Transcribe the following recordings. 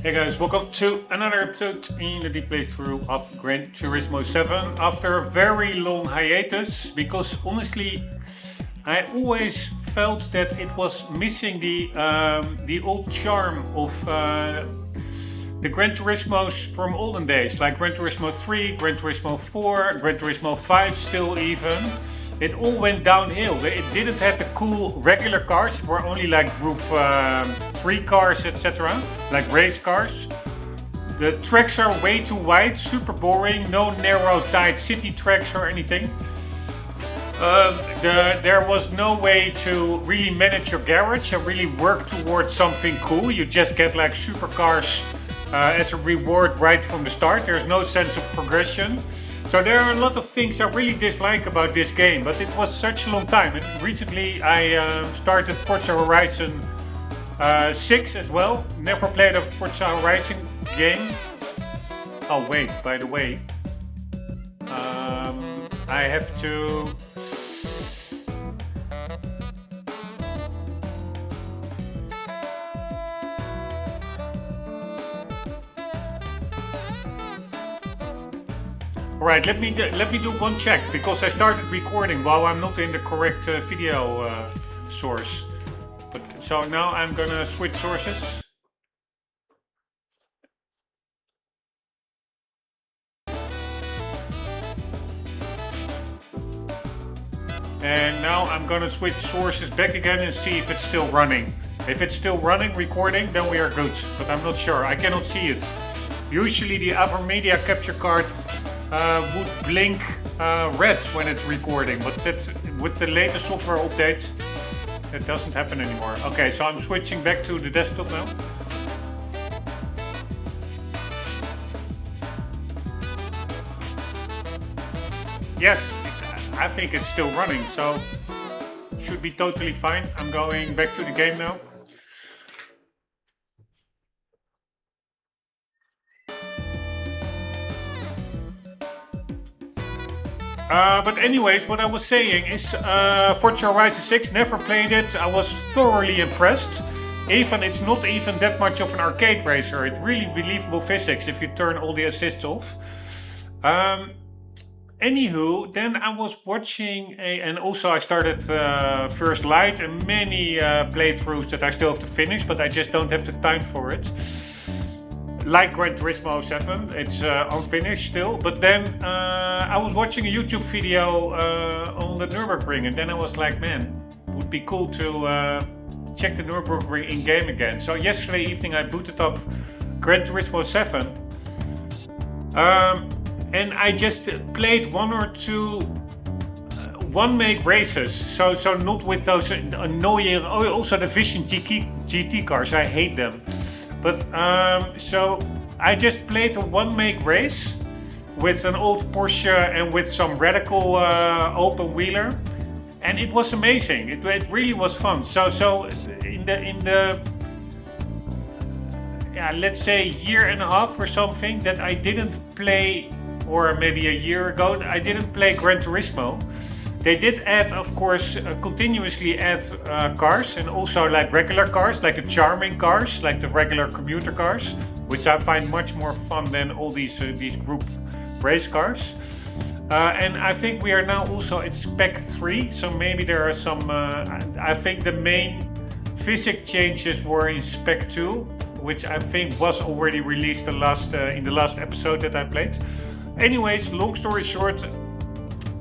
Hey guys, welcome to another episode in the deep playthrough of Gran Turismo 7 after a very long hiatus, because honestly I always felt that it was missing the old charm of the Gran Turismos from olden days, like Gran Turismo 3, Gran Turismo 4, Gran Turismo 5 still even. It all went downhill. It didn't have the cool regular cars. It were only like group 3 cars, etc. Like race cars. The tracks are way too wide, super boring. No narrow, tight city tracks or anything. There was no way to really manage your garage and really work towards something cool. You just get like supercars as a reward right from the start. There's no sense of progression. So there are a lot of things I really dislike about this game, but it was such a long time. And recently I started Forza Horizon 6 as well. Never played a Forza Horizon game. Oh wait, by the way, I have to... Alright, let me do one check, because I started recording while I'm not in the correct video source. But so now I'm gonna switch sources. And now I'm gonna switch sources back again and see if it's still running. If it's still running, recording, then we are good. But I'm not sure, I cannot see it. Usually the Avermedia capture card would blink red when it's recording, but with the latest software update, it doesn't happen anymore. Okay, so I'm switching back to the desktop now. Yes, I think it's still running, so it should be totally fine. I'm going back to the game now. But anyways, what I was saying is Forza Horizon 6, never played it. I was thoroughly impressed. Even it's not even that much of an arcade racer. It's really believable physics if you turn all the assists off. Anywho, then I was watching and also I started First Light and many playthroughs that I still have to finish, but I just don't have the time for it. Like Gran Turismo 7, it's unfinished still. But then I was watching a YouTube video on the Nürburgring, and then I was like, man, it would be cool to check the Nürburgring in game again. So yesterday evening I booted up Gran Turismo 7, and I just played one or two one-make races. So not with those annoying. Oh, also the Vision GT cars, I hate them. But so I just played a one-make race with an old Porsche and with some radical open wheeler, and it was amazing. It really was fun. So in the yeah, let's say year and a half or something that I didn't play, or maybe a year ago I didn't play Gran Turismo. They did add, of course, continuously add cars, and also like regular cars, like the charming cars, like the regular commuter cars, which I find much more fun than all these group race cars. And I think we are now also at Spec 3, so maybe there are some, I think the main physics changes were in Spec 2, which I think was already released in the last episode that I played. Anyways, long story short,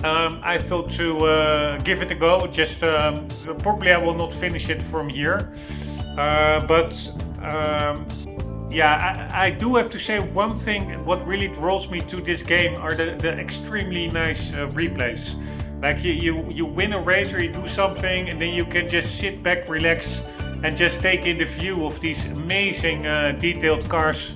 I thought to give it a go. Just probably I will not finish it from here, but yeah, I do have to say one thing. What really draws me to this game are the extremely nice replays. Like you win a race or you do something, and then you can just sit back, relax, and just take in the view of these amazing detailed cars.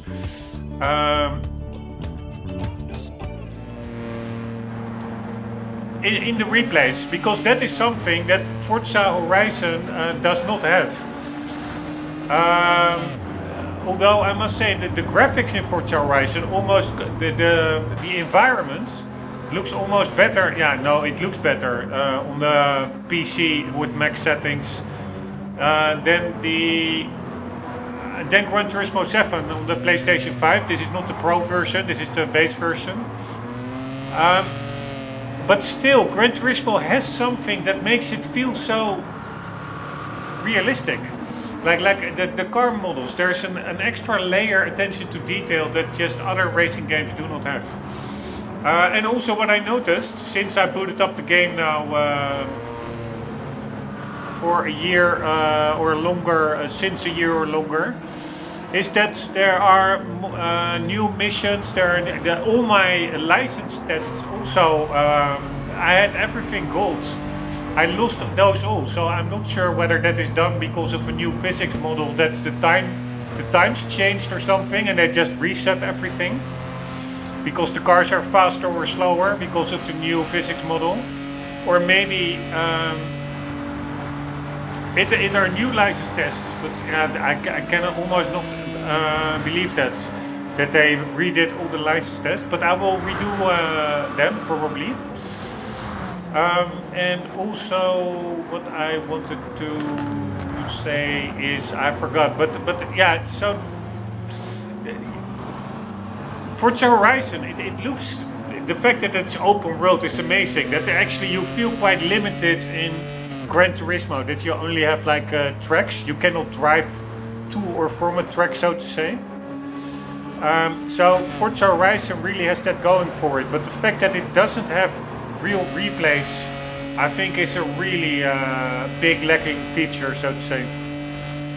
In the replays, because that is something that Forza Horizon does not have. Although I must say that the graphics in Forza Horizon, almost the environment looks almost better. Yeah, no, it looks better on the PC with max settings than the then Gran Turismo 7 on the PlayStation 5. This is not the Pro version, this is the base version. But still, Gran Turismo has something that makes it feel so realistic. Like the car models, there's an extra layer attention to detail that just other racing games do not have. And also what I noticed, since I booted up the game now for a year or longer, since a year or longer, is that there are new missions. All my license tests also, I had everything gold. I lost those all, so I'm not sure whether that is done because of a new physics model, that the times changed or something and they just reset everything. Because the cars are faster or slower because of the new physics model. Or maybe it are new license tests, but I can almost not believe that they redid all the license tests, but I will redo them probably. And also what I wanted to say is I forgot, but yeah, so Forza Horizon, it looks, the fact that it's open world is amazing, that actually you feel quite limited in Gran Turismo, that you only have like tracks, you cannot drive to or from a track, so to say. So Forza Horizon really has that going for it, but the fact that it doesn't have real replays, I think is a really big lacking feature, so to say.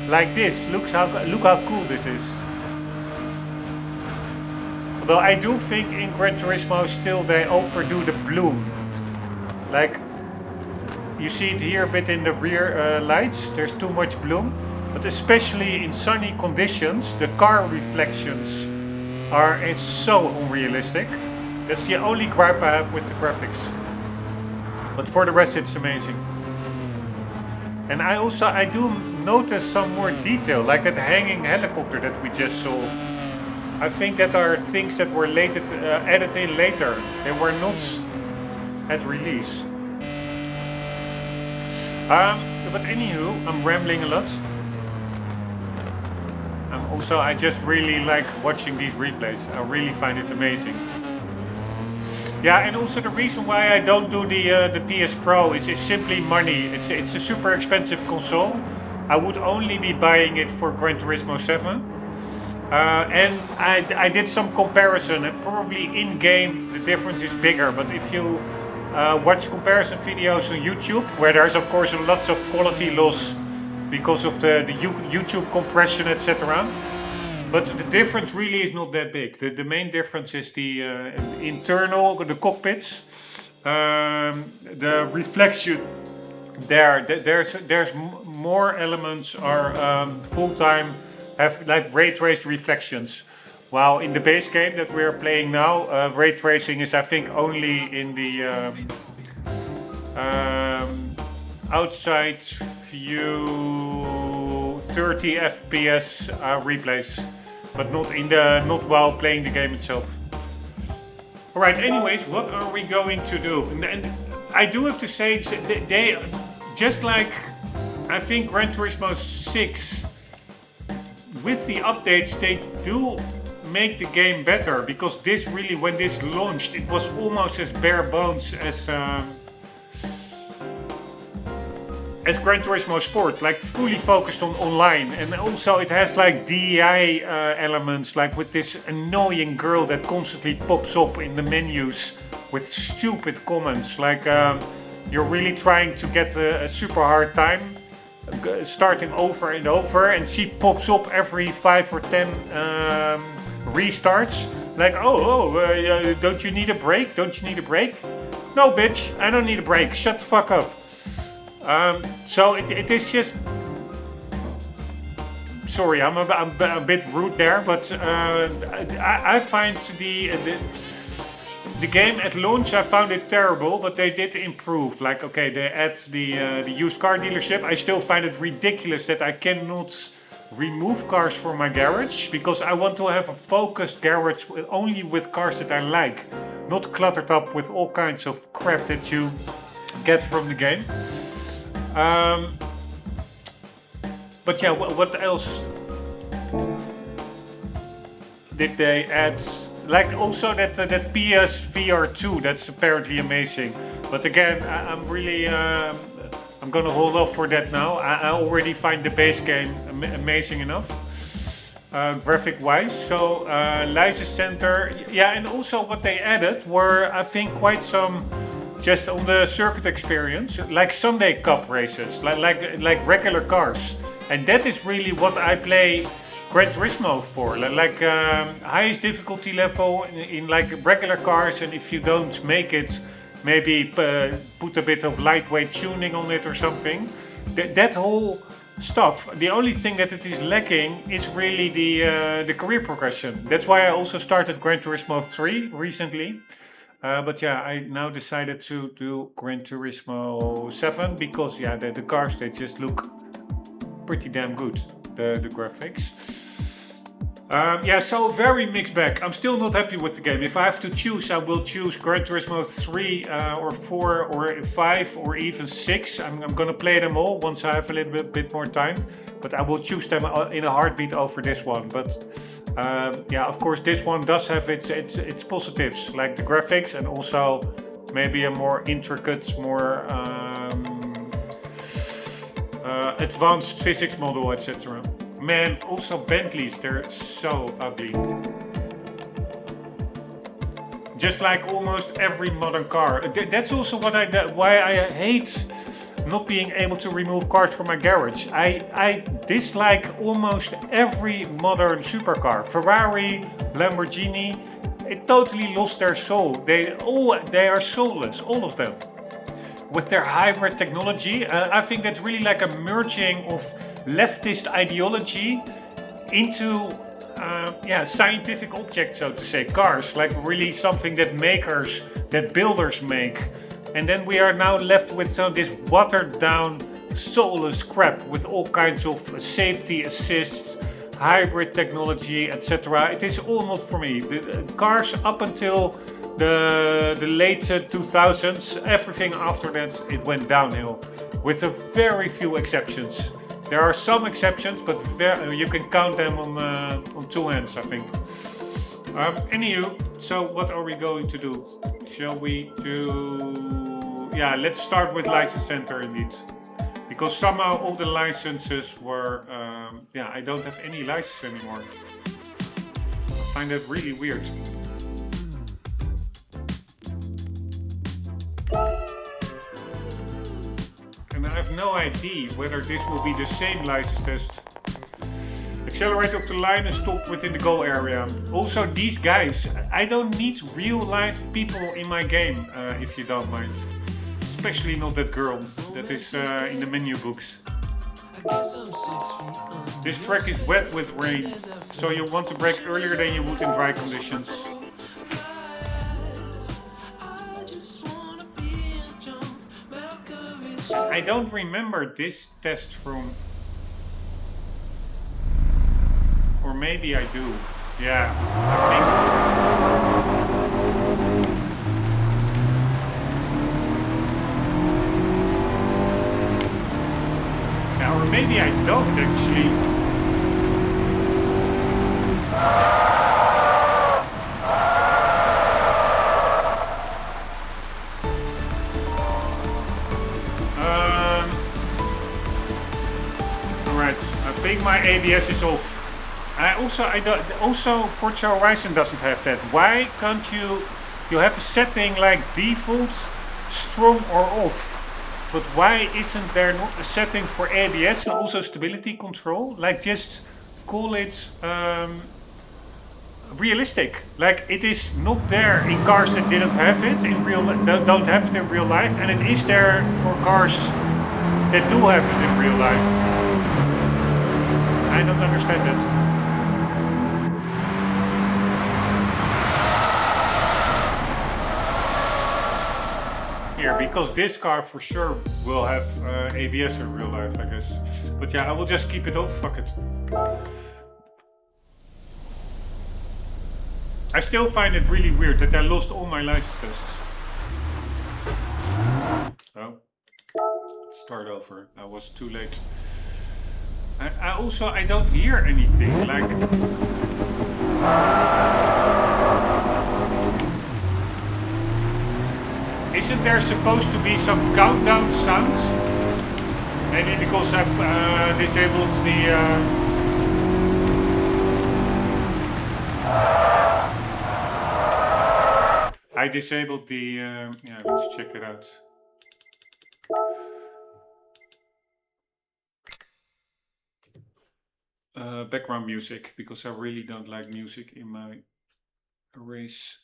Like this, look how cool this is. Well, I do think in Gran Turismo still they overdo the bloom. Like, you see it here a bit in the rear lights, there's too much bloom. But especially in sunny conditions, the car reflections are so unrealistic. That's the only gripe I have with the graphics. But for the rest it's amazing. And I do notice some more detail, like that hanging helicopter that we just saw. I think that are things that were added in later. They were not at release. But anywho, I'm rambling a lot. I just really like watching these replays. I really find it amazing. Yeah, and also the reason why I don't do the PS Pro is simply money. It's a super expensive console. I would only be buying it for Gran Turismo 7. And I did some comparison, and probably in-game the difference is bigger, but if you watch comparison videos on YouTube, where there's of course lots of quality loss because of the YouTube compression, etc. But the difference really is not that big. The main difference is the internal, the cockpits, the reflection there. There's more elements are full-time, have like ray traced reflections. While in the base game that we're playing now, ray tracing is I think only in the outside view 30 FPS replays, but not while playing the game itself. Alright, anyways, what are we going to do? And I do have to say, they just like I think Gran Turismo 6, with the updates they do make the game better, because this really, when this launched, it was almost as bare bones as Gran Turismo Sport, like fully focused on online, and also it has like DEI elements, like with this annoying girl that constantly pops up in the menus with stupid comments, like you're really trying to get a super hard time, starting over and over, and she pops up every 5 or 10 restarts, like don't you need a break? Don't you need a break? No, bitch, I don't need a break. Shut the fuck up. So it is just. Sorry, I'm a bit rude there, but I find the game at launch, I found it terrible, but they did improve. Like, okay, they add the used car dealership. I still find it ridiculous that I cannot remove cars from my garage, because I want to have a focused garage only with cars that I like, not cluttered up with all kinds of crap that you get from the game. But yeah, what else did they add, like also that PSVR 2, that's apparently amazing. But again, I'm really, I'm gonna hold off for that now. I already find the base game amazing enough, graphic wise. So License Center, yeah, and also what they added were, I think, quite some, just on the circuit experience, like Sunday Cup races, like regular cars. And that is really what I play Gran Turismo for, like highest difficulty level in like regular cars, and if you don't make it, maybe put a bit of lightweight tuning on it or something. That whole stuff. The only thing that it is lacking is really the career progression. That's why I also started Gran Turismo 3 recently. But yeah, I now decided to do Gran Turismo 7 because yeah, the cars, they just look pretty damn good, the graphics. Yeah, so very mixed bag. I'm still not happy with the game. If I have to choose, I will choose Gran Turismo 3 or 4 or 5 or even 6. I'm gonna play them all once I have a little bit more time. But I will choose them in a heartbeat over this one. But yeah, of course, this one does have its positives, like the graphics and also maybe a more intricate, more advanced physics model, etc. Man, also Bentleys, they're so ugly. Just like almost every modern car. That's also why I hate not being able to remove cars from my garage. I dislike almost every modern supercar. Ferrari, Lamborghini, it totally lost their soul. They are soulless, all of them. With their hybrid technology, I think that's really like a merging of leftist ideology into scientific objects, so to say, cars, like really something that builders make. And then we are now left with this watered down, soulless crap with all kinds of safety assists, hybrid technology, etc. It is all not for me. The cars up until the late 2000s, everything after that, it went downhill, with a very few exceptions. There are some exceptions, but you can count them on two hands, I think. Anywho, so what are we going to do? Shall we do... Yeah, let's start with License Center indeed. Because somehow all the licenses were... I don't have any license anymore. I find that really weird. And I have no idea whether this will be the same license test. Accelerate off the line and stop within the goal area. Also, these guys, I don't need real life people in my game, if you don't mind. Especially not that girl that is in the menu books. This track is wet with rain, so you want to brake earlier than you would in dry conditions. I don't remember this test from... Or maybe I do. Yeah, I think... Yeah, or maybe I don't actually. I think my ABS is off. Also Forza Horizon doesn't have that. Why can't you have a setting like default, strong or off? But why isn't there not a setting for ABS and also stability control? Like just call it realistic. Like it is not there in cars that didn't have it in don't have it in real life, and it is there for cars that do have it in real life. I don't understand it. Here, because this car for sure will have ABS in real life, I guess. But yeah, I will just keep it off, fuck it. I still find it really weird that I lost all my license tests. Oh. Start over, I was too late. I don't hear anything, like... Isn't there supposed to be some countdown sounds? Maybe because I've disabled the... I disabled the... yeah, let's check it out. Background music, because I really don't like music in my arrays.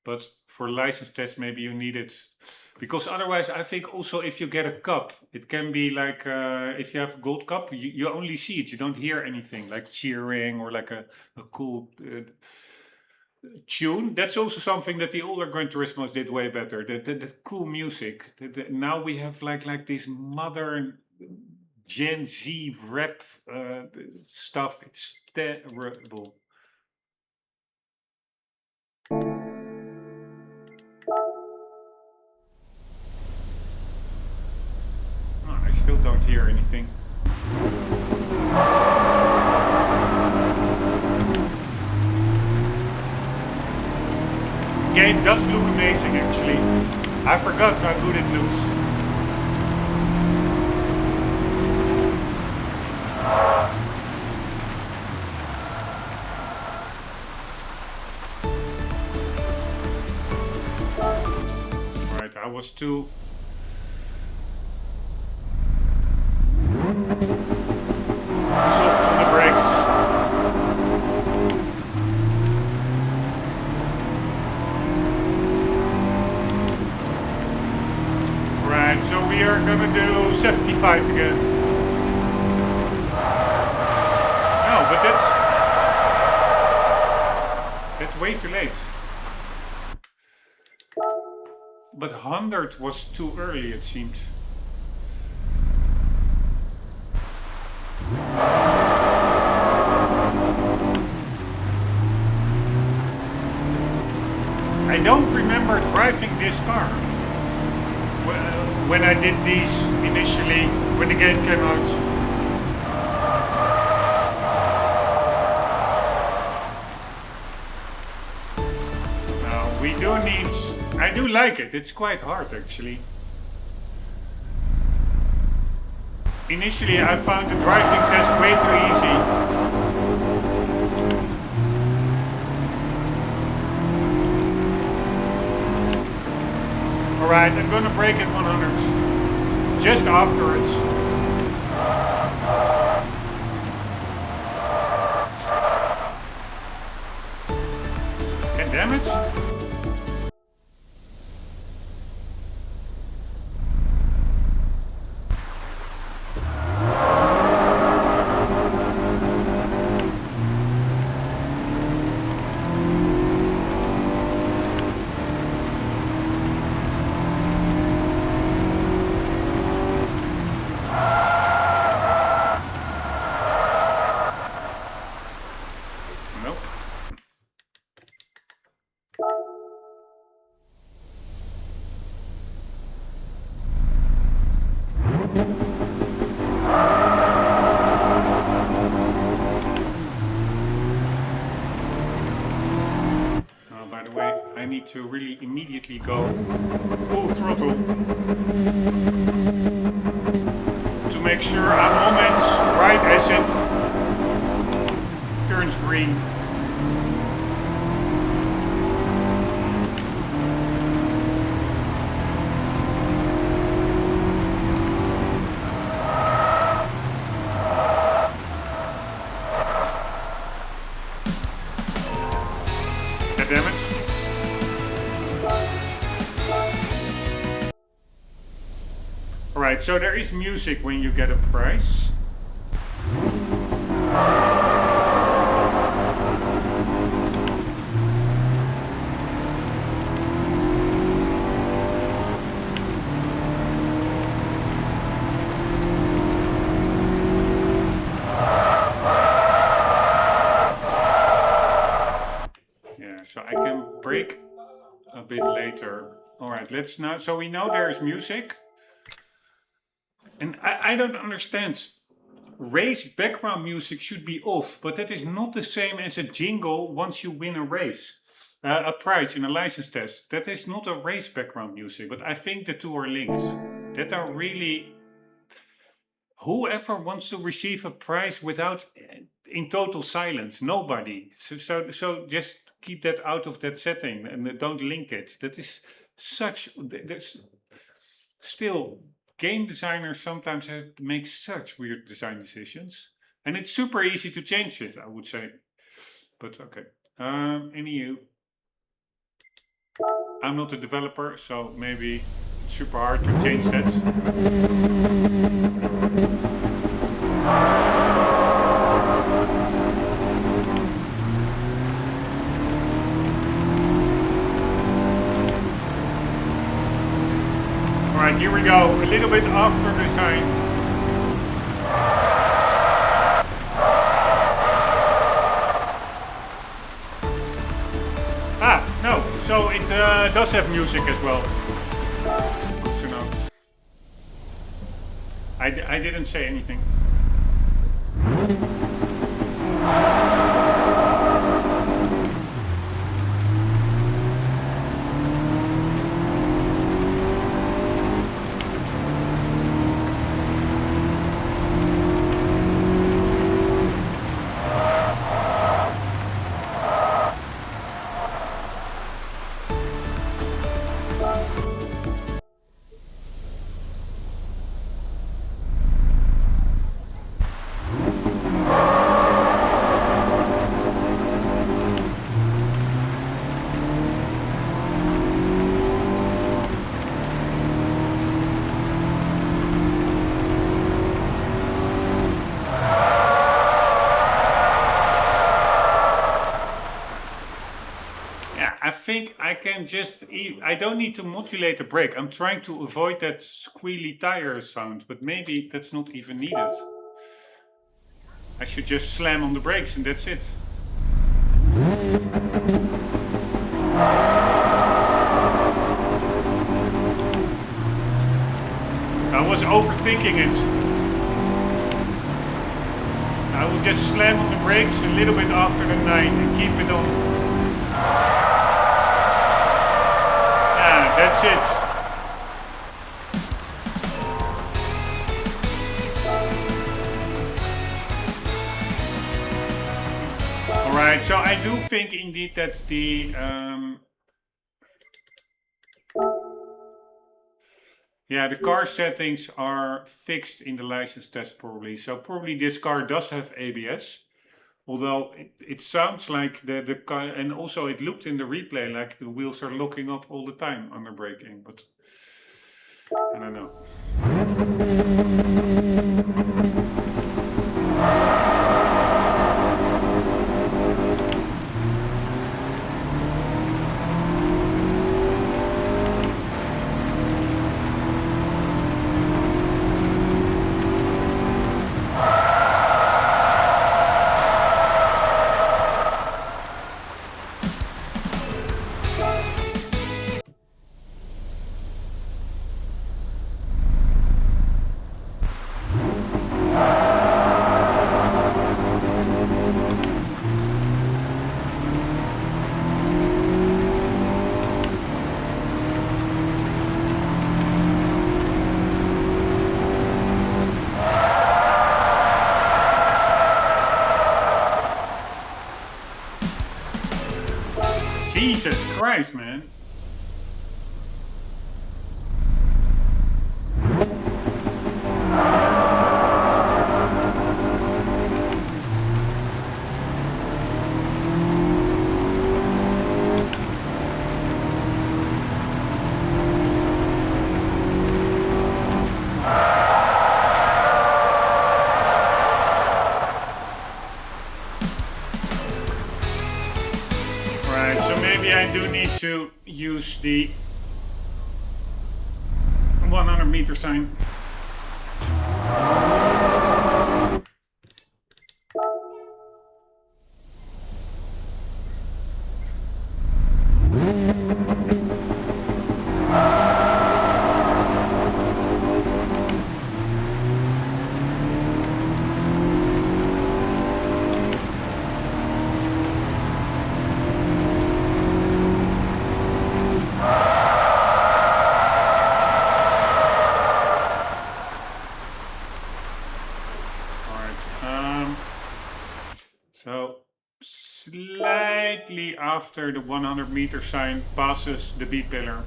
But for license tests, maybe you need it. Because otherwise, I think also if you get a cup, it can be like, if you have a gold cup, you only see it. You don't hear anything, like cheering or like a cool tune. That's also something that the older Gran Turismos did way better. The cool music. Now we have like this modern Gen Z rap stuff. It's terrible. Oh, I still don't hear anything. Game does look amazing, actually. I forgot I put it loose. Right, I was too... soft on the brakes. Right, so we are gonna do 75 again. No, but that's way too late. But 100 was too early, it seemed. I don't remember driving this car when I did these initially, when the game came out. Now, we do need... I do like it, it's quite hard actually. Initially I found the driving test way too easy. Alright, I'm gonna brake at 100. Just after it. And damn it. To really immediately go full throttle to make sure I'm on it right as it turns green. God damn it. Alright, so there is music when you get a prize. Yeah, so I can brake a bit later. Alright, let's now, so we know there is music. And I don't understand. race background music should be off, but that is not the same as a jingle once you win a race. A prize in a license test. That is not a race background music, but I think the two are linked. That are really... Whoever wants to receive a prize without... in total silence? Nobody. So just keep that out of that setting and don't link it. That is such... That's still... Game designers sometimes have to make such weird design decisions. And it's super easy to change it, I would say. But okay. Anywho. I'm not a developer, so maybe it's super hard to change that. Alright, here we go. A little bit after the sign. No, so it does have music as well. Good to know. I didn't say anything. I think I can just... I don't need to modulate the brake. I'm trying to avoid that squealy tire sound, but maybe that's not even needed. I should just slam on the brakes and that's it. I was overthinking it. I will just slam on the brakes a little bit after the 9 and keep it on. That's it. Alright, so I do think indeed that the the car settings are fixed in the license test probably. So probably this car does have ABS. Although it sounds like the car, and also it looked in the replay like the wheels are locking up all the time under braking, but I don't know. Jesus Christ, man. To use the 100-meter sign. So slightly after the 100-meter sign passes the B pillar.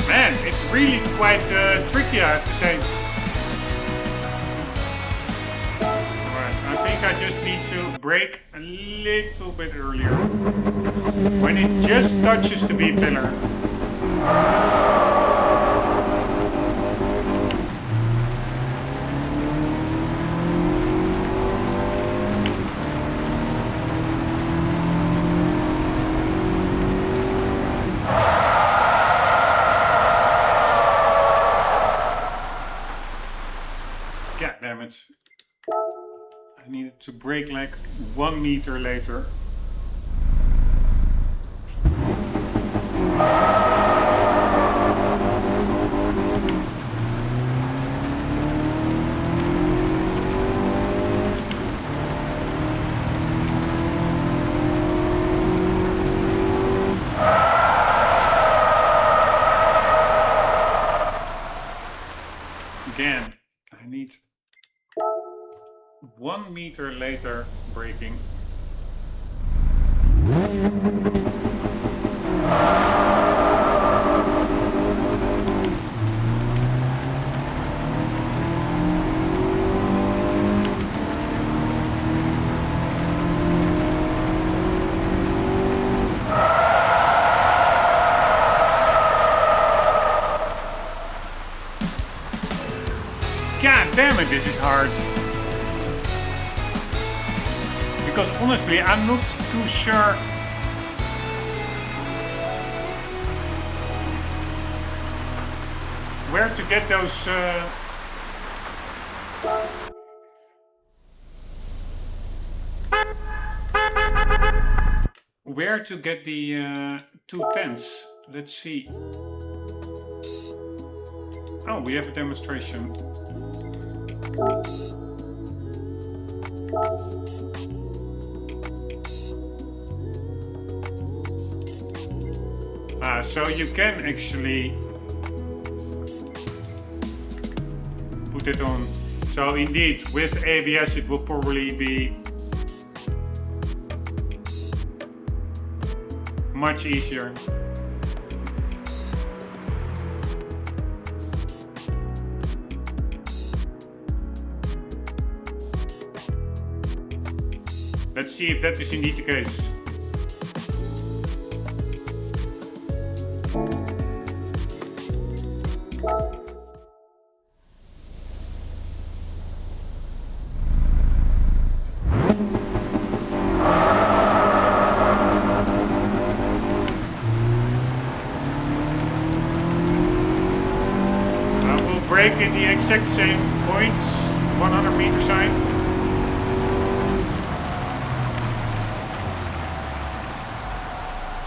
Man, it's really quite tricky, I have to say. Alright, I think I just need to brake a little bit earlier. When it just touches the B pillar. God damn it. I needed to brake like 1 meter later. Again, I need 1 meter later braking. God damn it, this is hard. Because honestly, I'm not too sure where to get those where to get the 210s. Let's see. Oh, we have a demonstration. So you can actually put it on. So indeed, with ABS it will probably be much easier. Let's see if that is indeed the case. I will brake in the exact same points, 100-meter sign.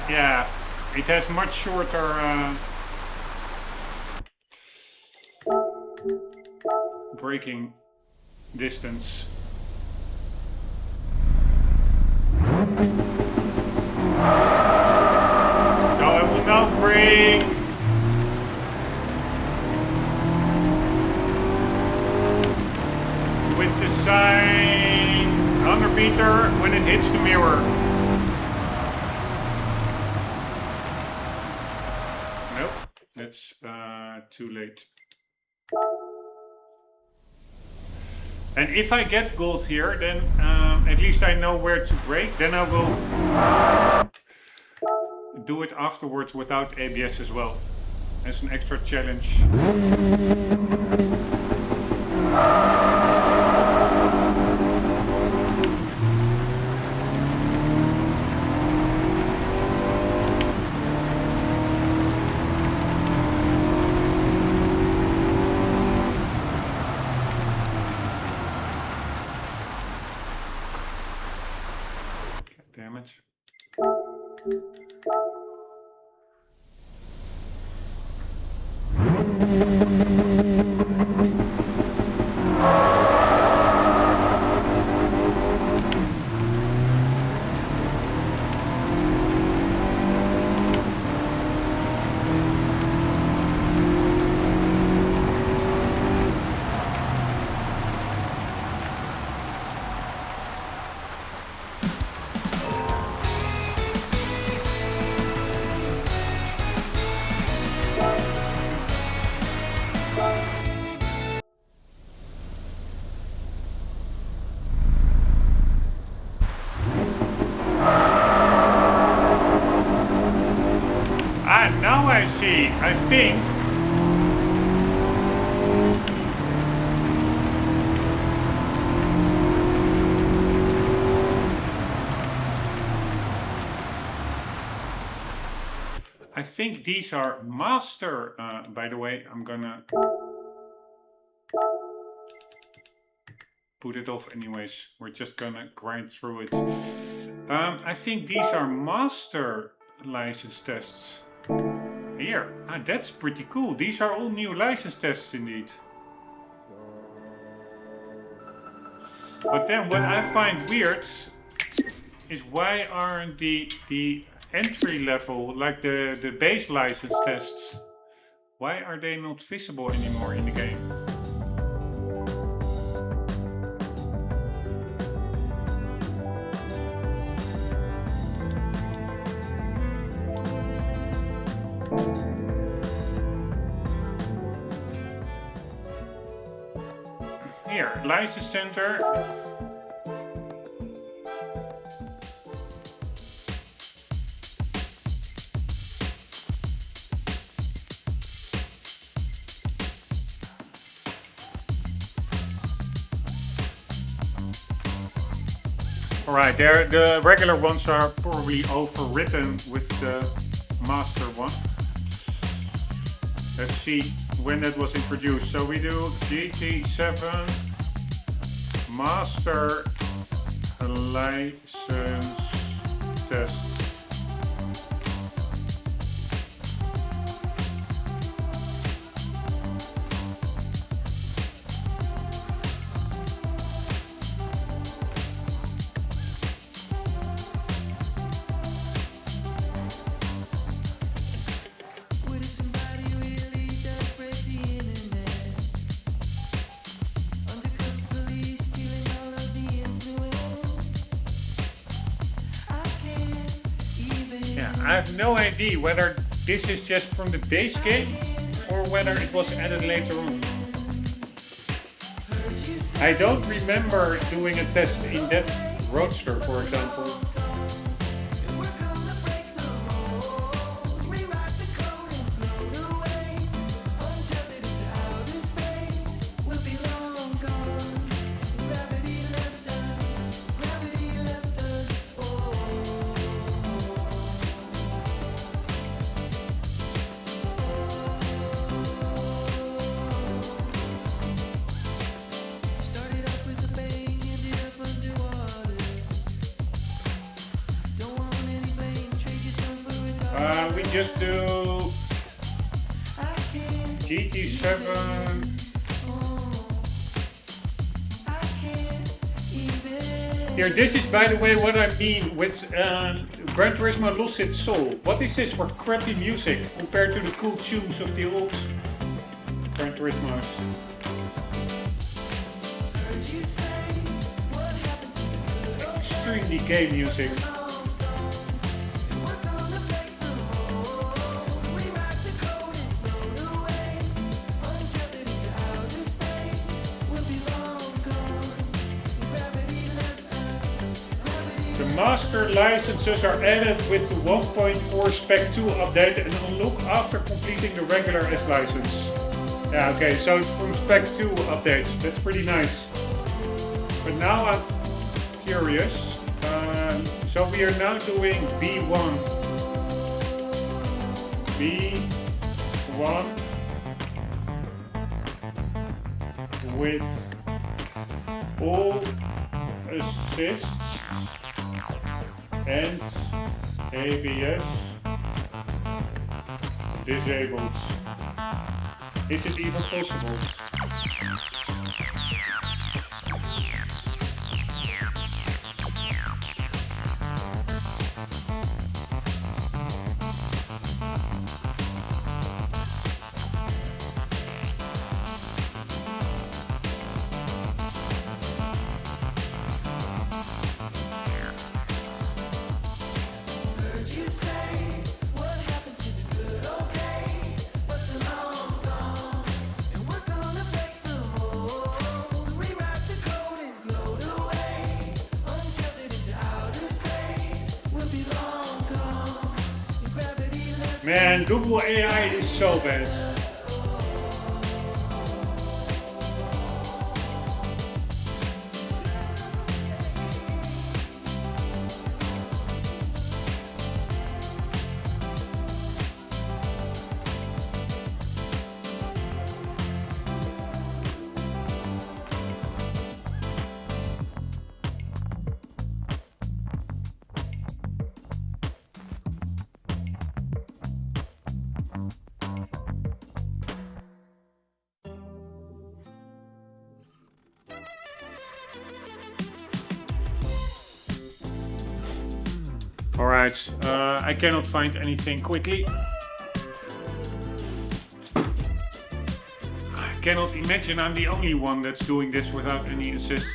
Yeah, it has much shorter braking distance. So I will now brake with the sign 100 meter when it hits the mirror. That's too late. And if I get gold here, then at least I know where to brake. Then I will do it afterwards without ABS as well, as an extra challenge. Damn it. think these are master, by the way, I'm gonna put it off anyways. We're just gonna grind through it. I think these are master license tests. Here, that's pretty cool. These are all new license tests indeed. But then what I find weird is why aren't the entry level, like the base license tests, why are they not visible anymore in the game? Here, license center. Alright, the regular ones are probably overwritten with the master one. Let's see when that was introduced. So we do GT7 master license test. I have no idea whether this is just from the base game or whether it was added later on. I don't remember doing a test in that Roadster, for example. We just do GT7. Here, this is by the way what I mean with Gran Turismo lost its soul. What is this for crappy music compared to the cool tunes of the old Gran Turismos? Extremely gay music. Master licenses are added with the 1.4 Spec 2 update and unlock after completing the regular S license. Yeah, okay, so it's from Spec 2 updates. That's pretty nice. But now I'm curious. So we are now doing B1. B1 with all assists and ABS disabled. Is it even possible? Man, Google AI is so bad. Alright, I cannot find anything quickly. I cannot imagine I'm the only one that's doing this without any assists.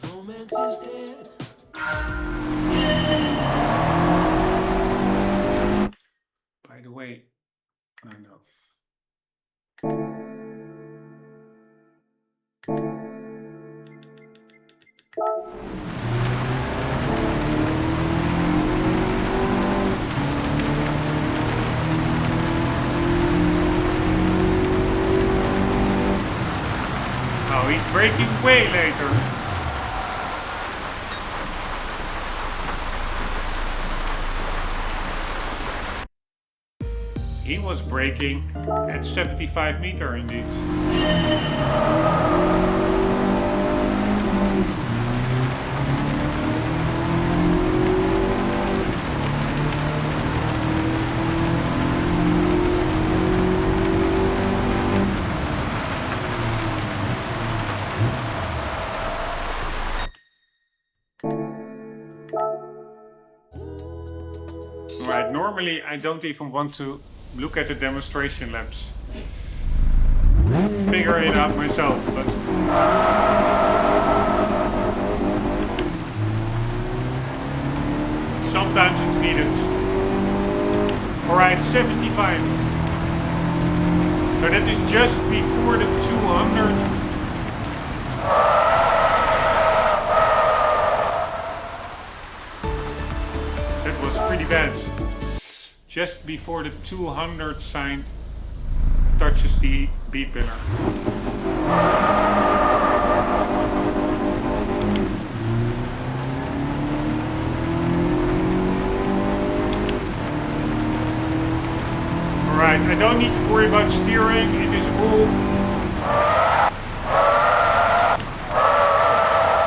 Romance is dead. By the way, I know. Oh, he's braking way later. He was braking at 75 meter indeed. Right, normally I don't even want to look at the demonstration laps. Figure it out myself, but sometimes it's needed. Alright, 75. So that is just before the 200. That was pretty bad. Just before the 200 sign touches the B pillar. Alright, I don't need to worry about steering, it is all...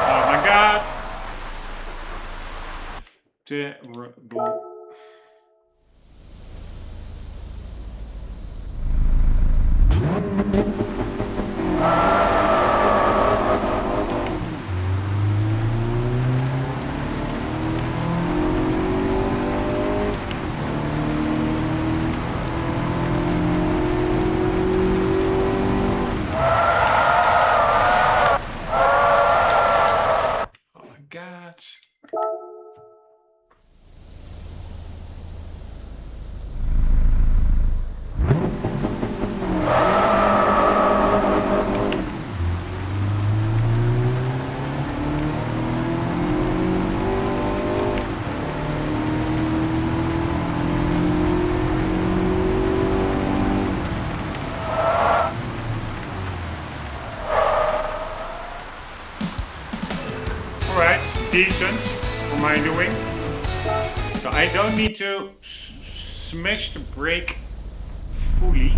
Oh my god! Terrible. Decent for my doing. So I don't need to smash the brake fully.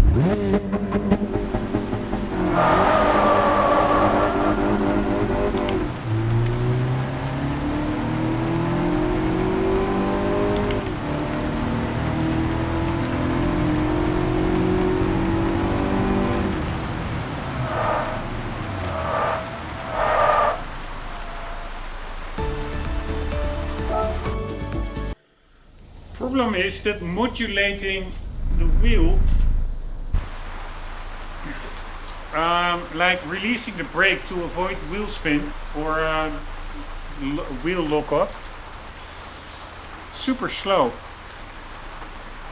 Problem is that modulating the wheel, like releasing the brake to avoid wheel spin or wheel lock-up, super slow.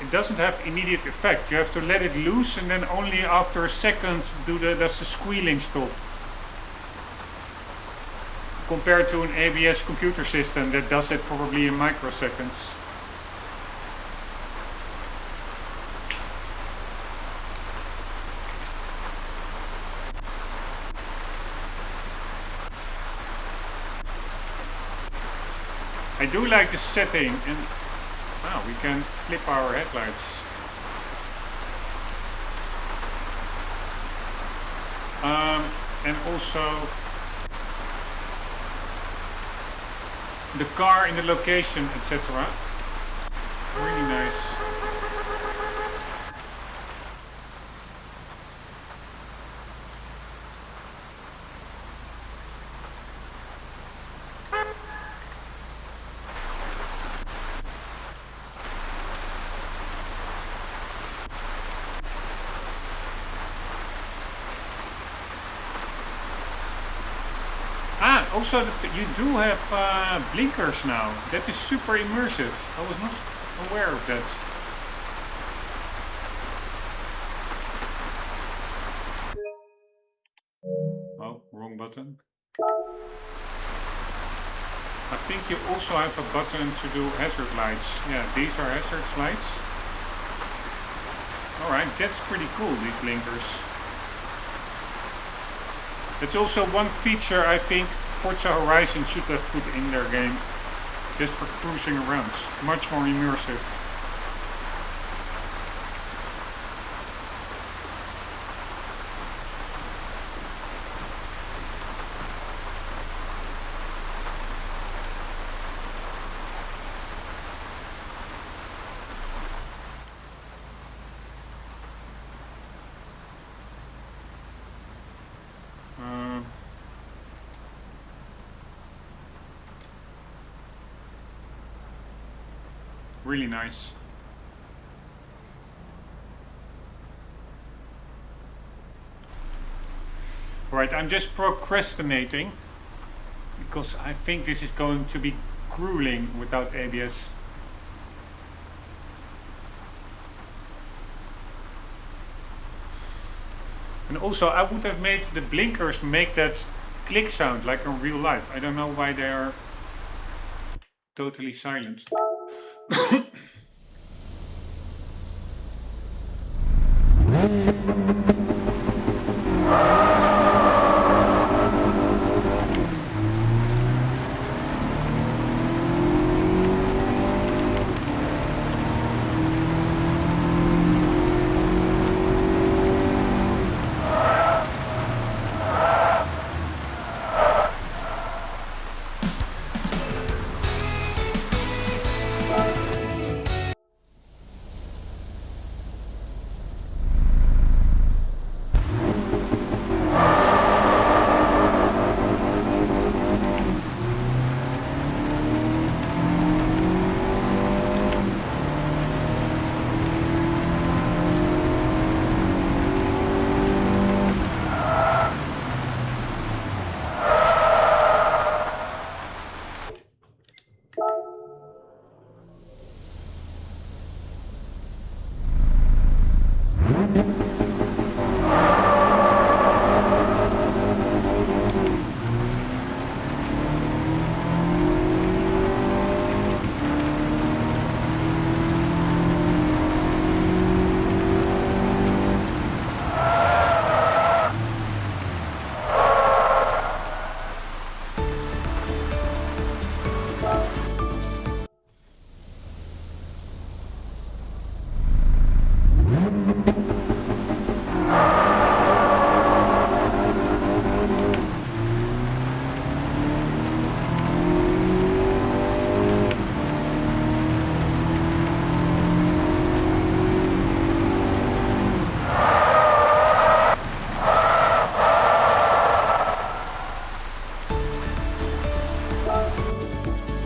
It doesn't have immediate effect. You have to let it loose and then only after a second does the squealing stop. Compared to an ABS computer system that does it probably in microseconds. I do like the setting, and wow, we can flip our headlights. And also the car in the location, etc. Really nice. Also, you do have blinkers now. That is super immersive. I was not aware of that. Oh, wrong button. I think you also have a button to do hazard lights. Yeah, these are hazard lights. Alright, that's pretty cool, these blinkers. That's also one feature I think Forza Horizon should have put in their game. Just for cruising around. Much more immersive. Really nice. Right, I'm just procrastinating because I think this is going to be grueling without ABS. And also I would have made the blinkers make that click sound like in real life. I don't know why they are totally silent.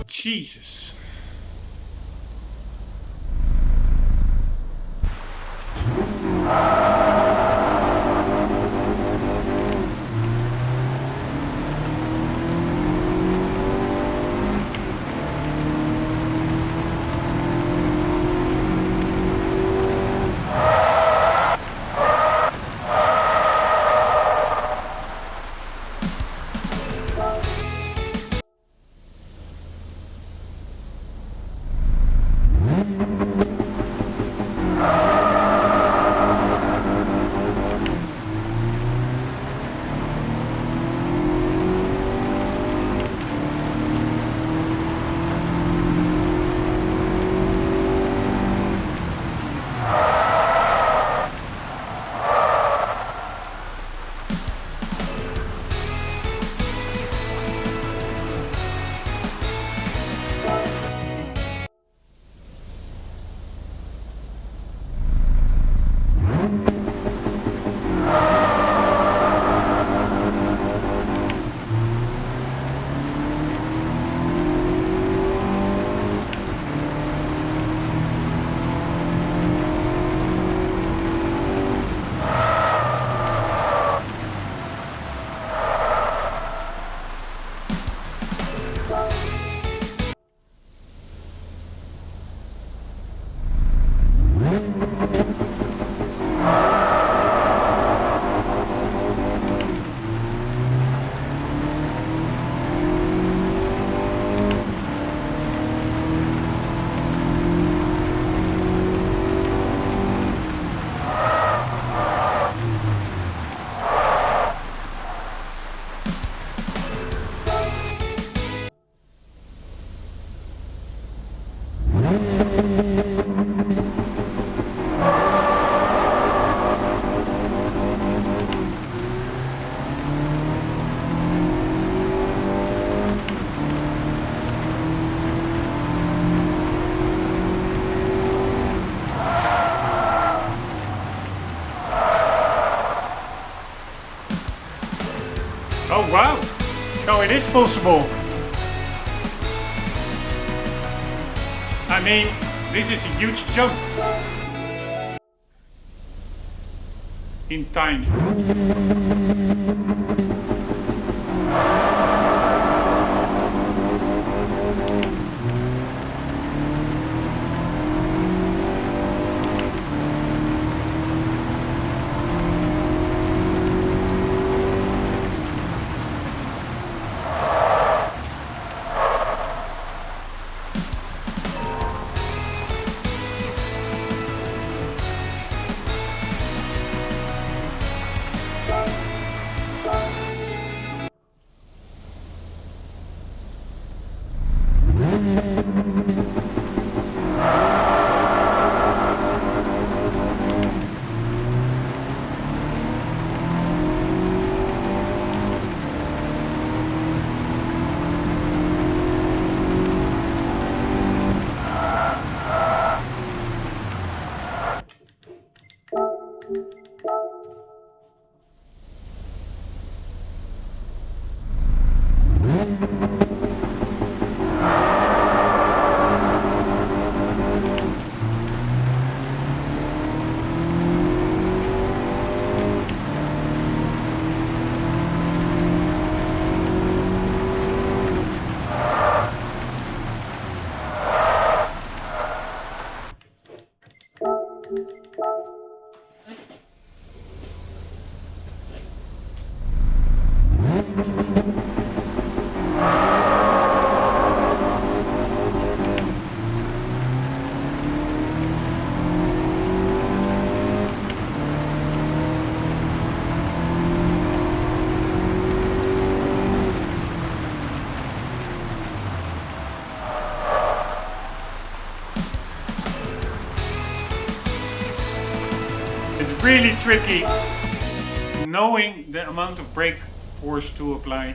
Jesus. it is possible. I mean, this is a huge jump in time. It's really tricky knowing the amount of brake force to apply.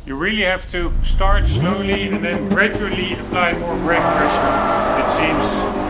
You really have to start slowly and then gradually apply more brake pressure, it seems.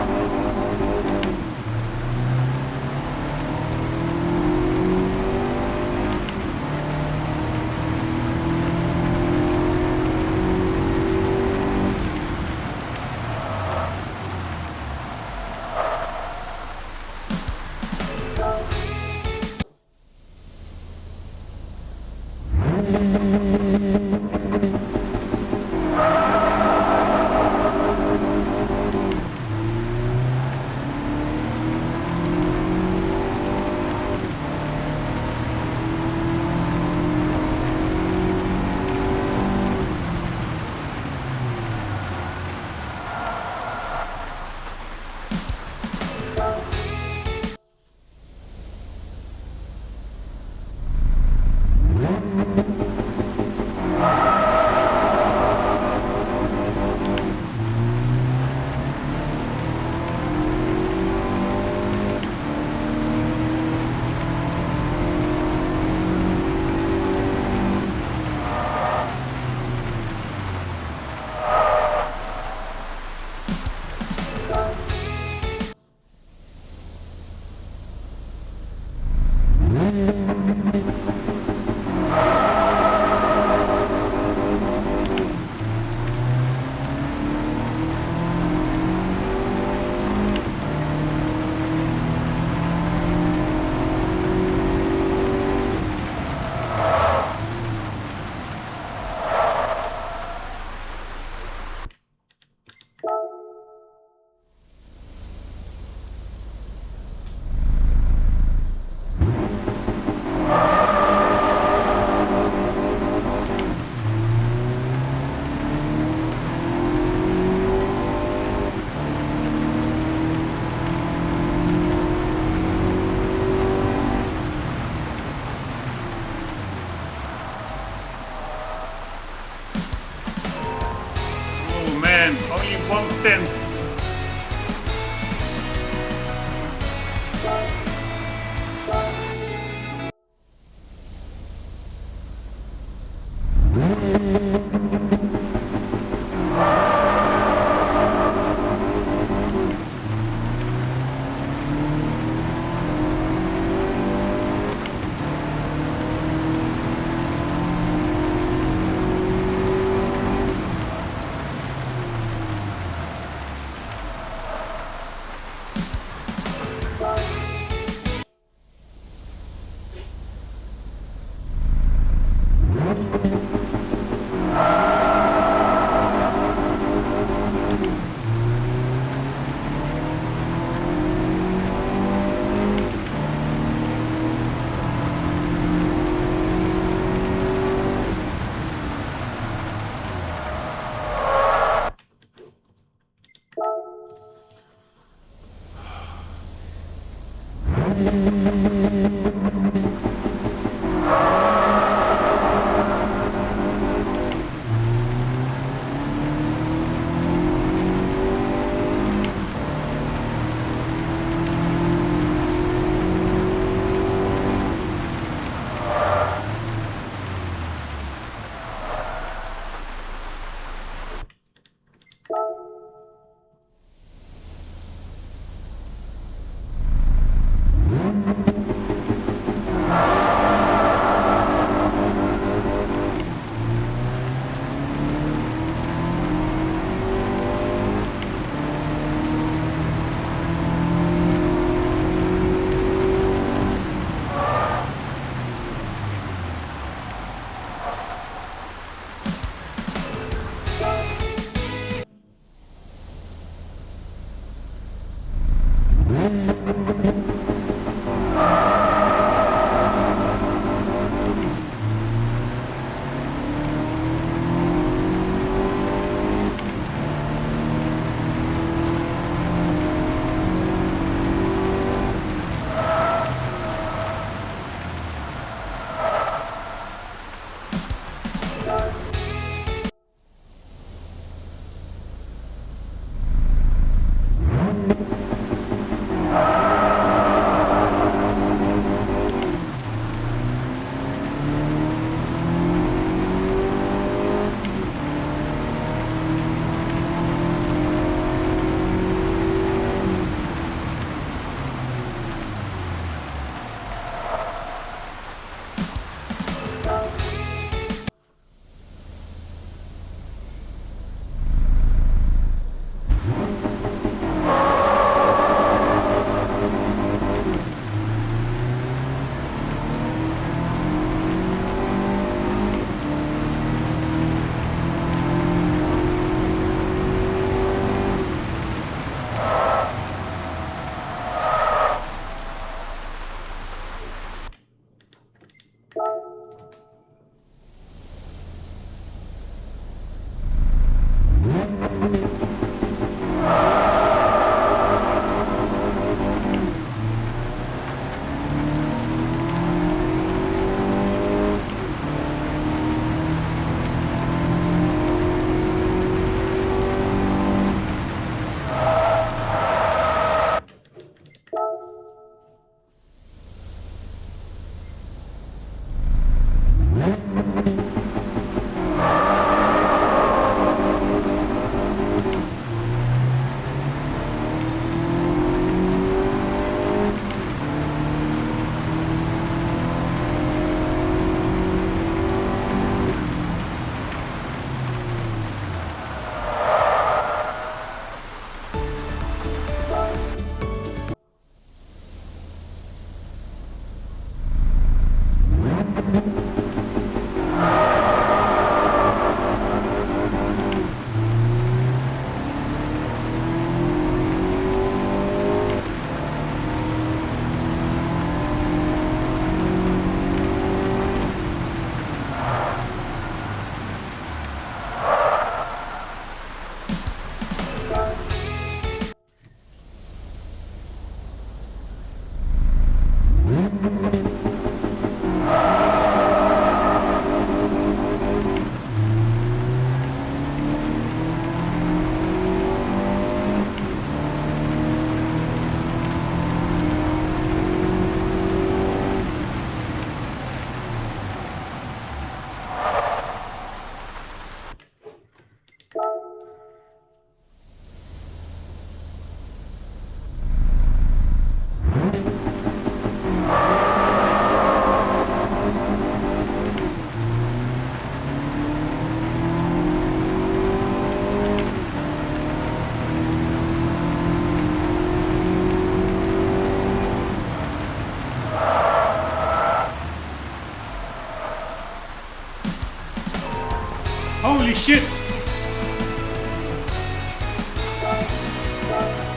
Holy shit!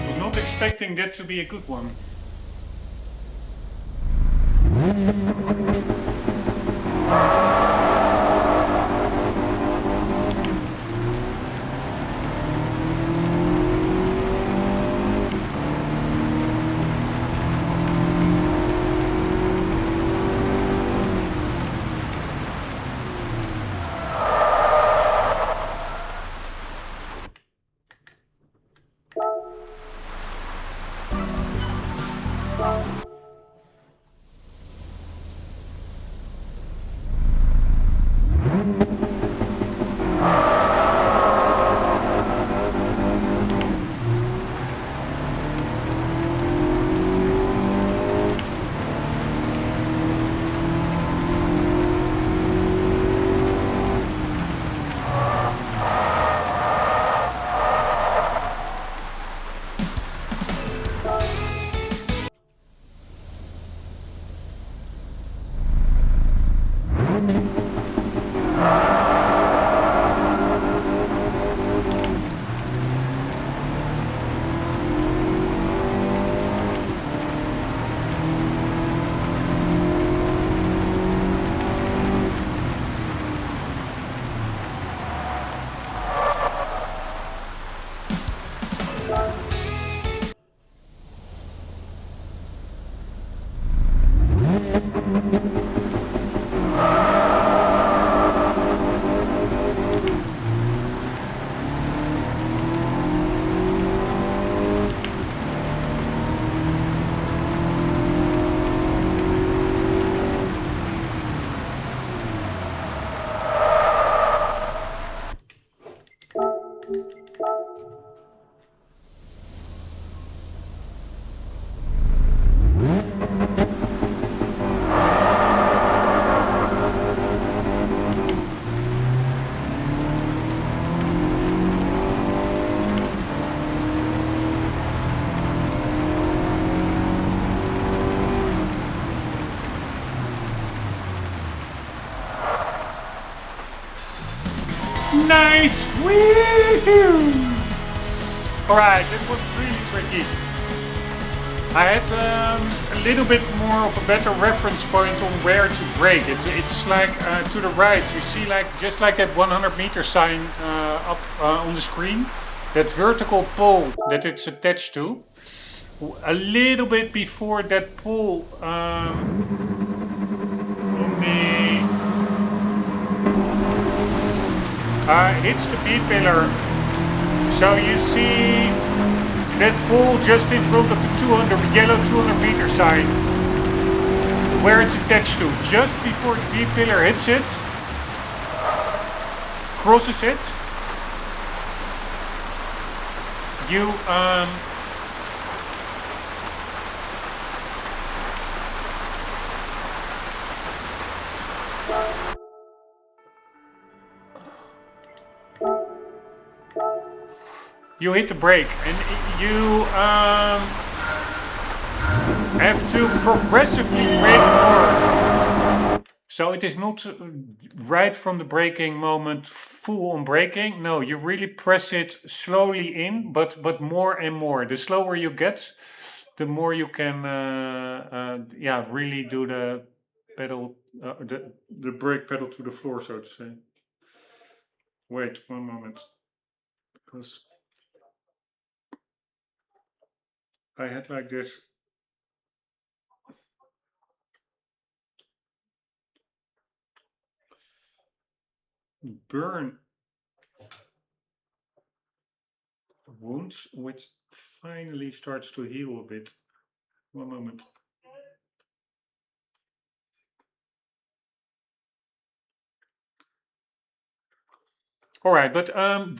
Was not expecting that to be a good one. Nice! Woohoo! Alright, that was really tricky. I had a little bit more of a better reference point on where to brake. It's like to the right, you see like just like that 100-meter sign up on the screen. That vertical pole that it's attached to. A little bit before that pole on the hits the B pillar. So you see that pole just in front of the yellow 200-meter sign, where it's attached to. Just before the B pillar hits it, crosses it, you you hit the brake, and you have to progressively brake more. So it is not right from the braking moment full on braking. No, you really press it slowly in, but more and more. The slower you get, the more you can really do the pedal, the brake pedal to the floor, so to say. Wait 1 moment, because I had like this. Burn wounds, which finally starts to heal a bit. 1 moment. Alright, but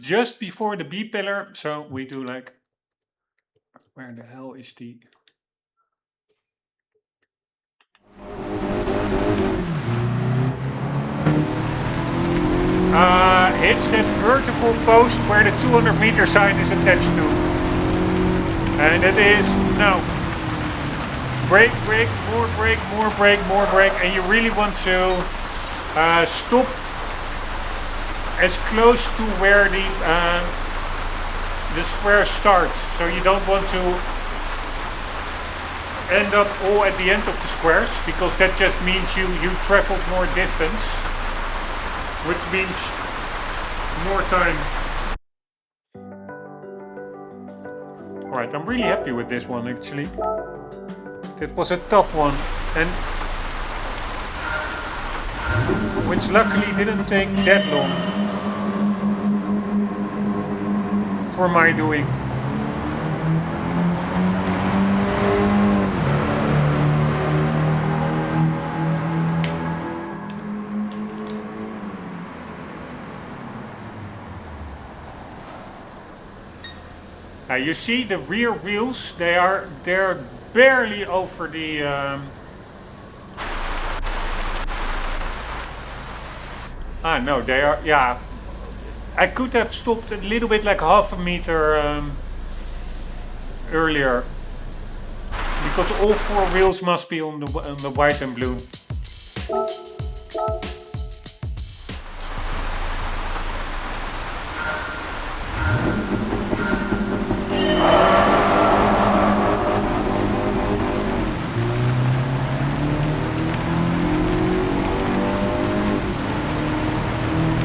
just before the B pillar, so we do like, where the hell is the... It's that vertical post where the 200-meter sign is attached to. And it is now. Brake, brake, more brake, more brake, more brake. And you really want to stop as close to where the squares start. So you don't want to end up all at the end of the squares, because that just means you traveled more distance, which means more time. Alright, I'm really happy with this one actually. It was a tough one, and which luckily didn't take that long for my doing. You see the rear wheels, they're barely over the no, they are, yeah. I could have stopped a little bit, like half a meter earlier, because all 4 wheels must be on the white and blue.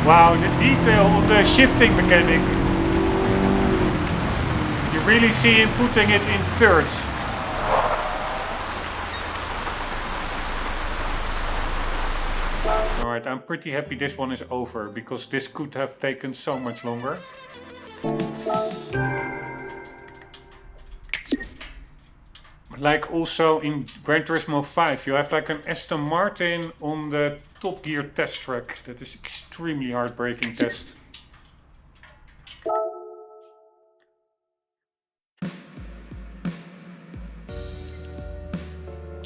Wow, the detail on the shifting mechanic. You really see him putting it in thirds. Alright, I'm pretty happy this one is over, because this could have taken so much longer. Like also in Gran Turismo 5, you have like an Aston Martin on the Top Gear test track. That is extremely heartbreaking test.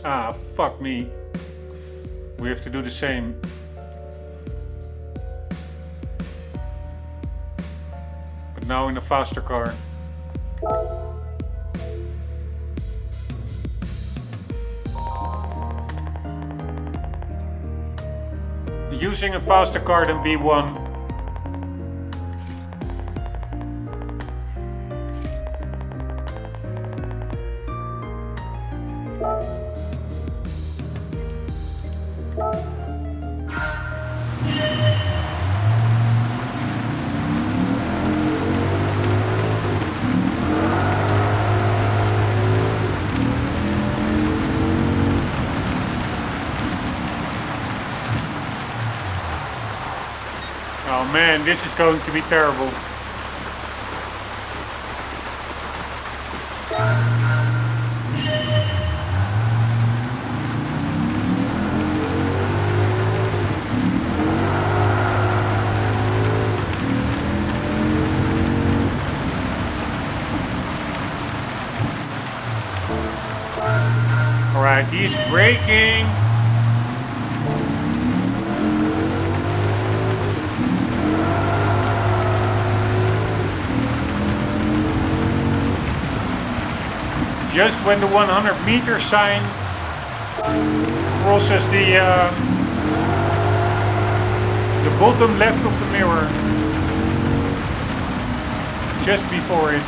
Ah, fuck me. We have to do the same. But now in a faster car. Using a faster car than B1. Oh man, this is going to be terrible. Alright, he's braking. Just when the 100-meter sign crosses the bottom left of the mirror, just before it.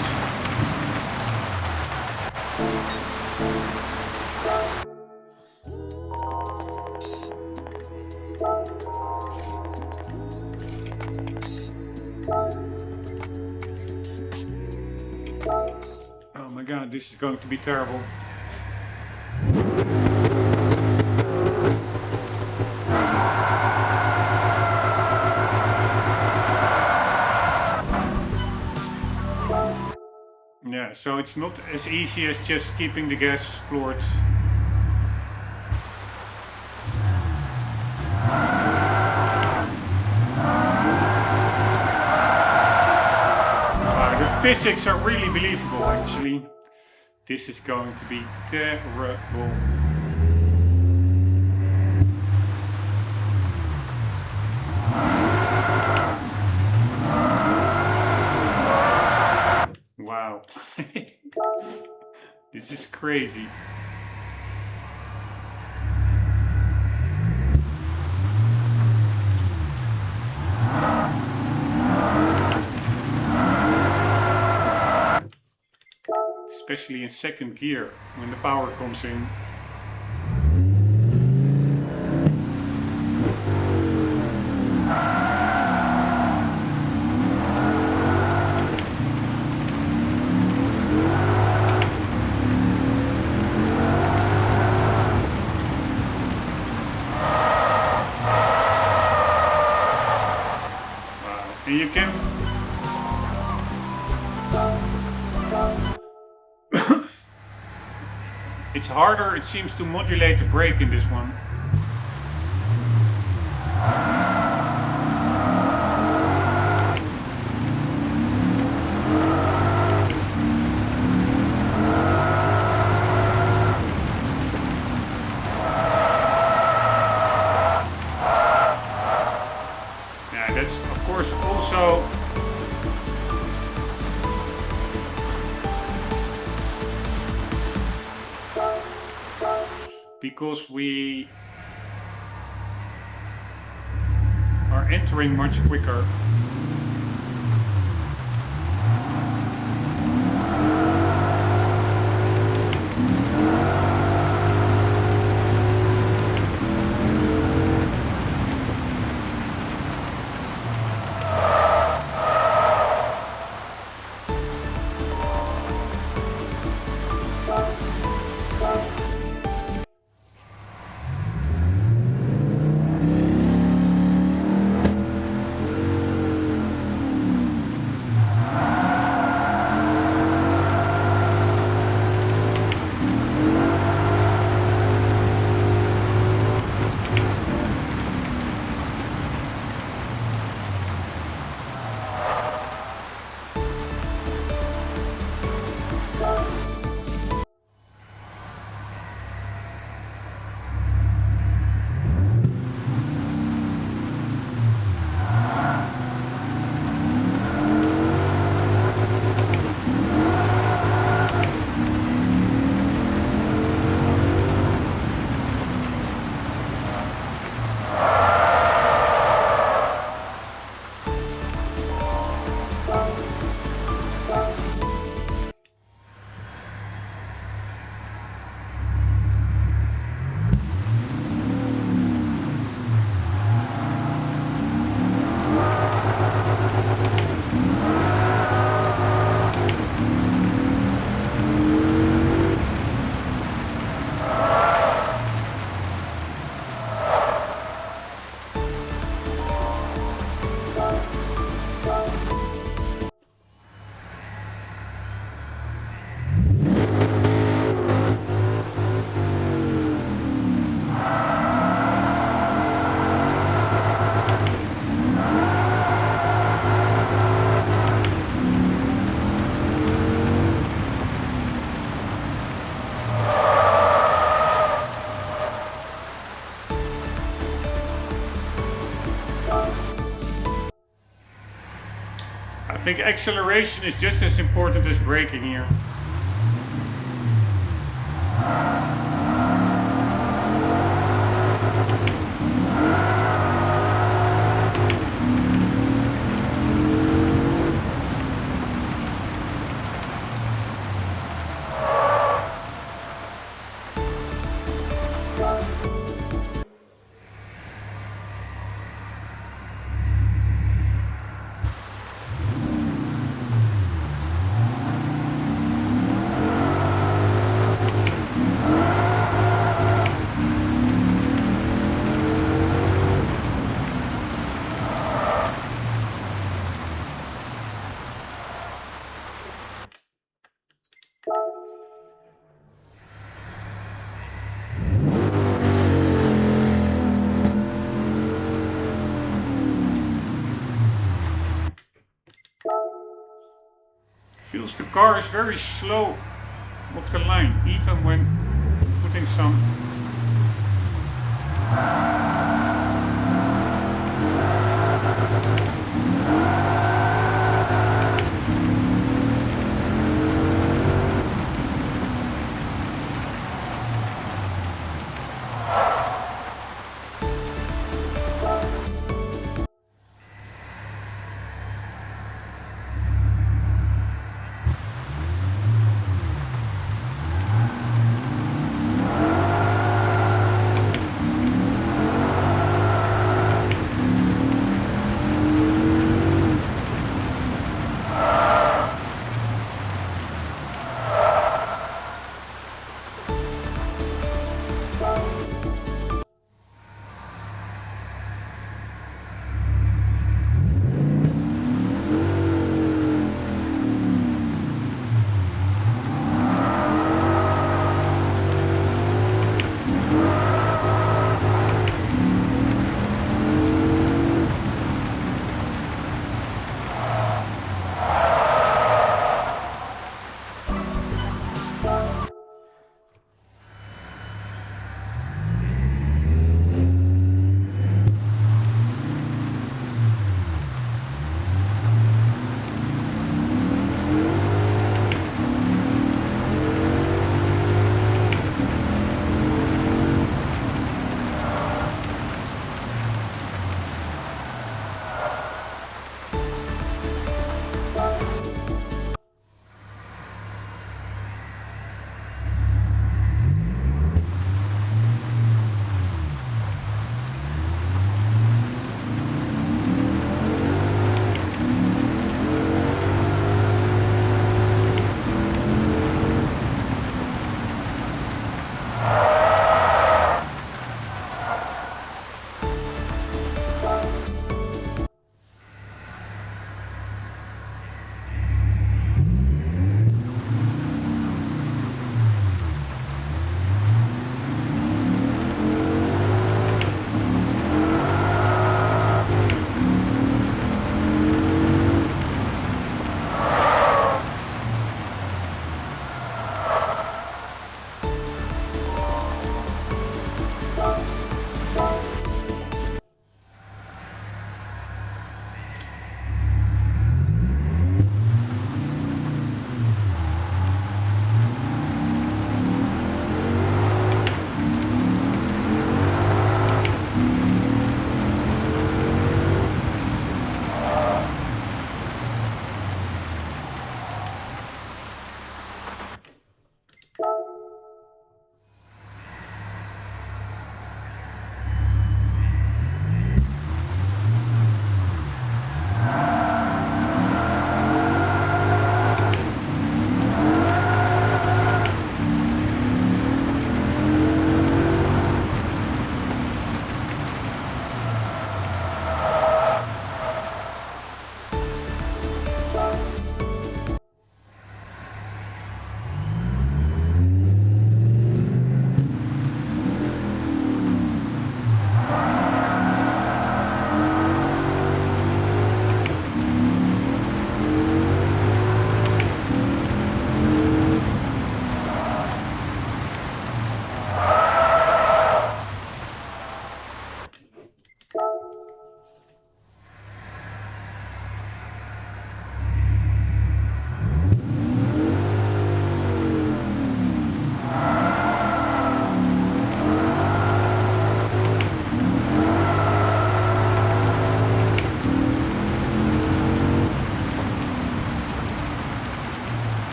Oh my god, this is going to be terrible. Yeah, so it's not as easy as just keeping the gas floored. The physics are really believable actually. This is going to be terrible. Wow. This is crazy. Especially in second gear when the power comes in. Wow. And you can it's harder, it seems, to modulate the brake in this one. Yeah, that's of course also because we are entering much quicker. think acceleration is just as important as braking here. Feels the car is very slow off the line, even when putting some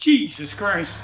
Jesus Christ.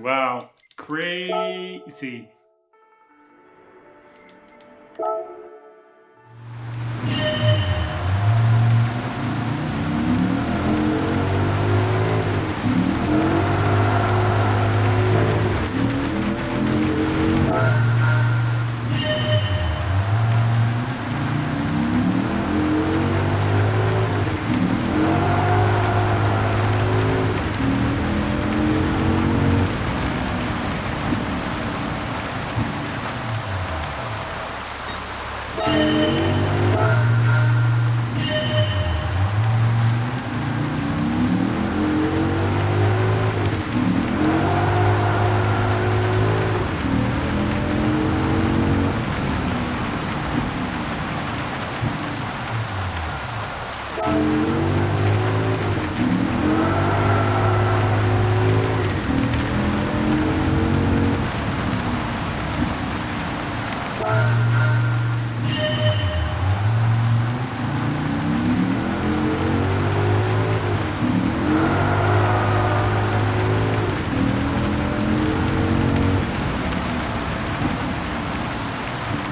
Wow, crazy.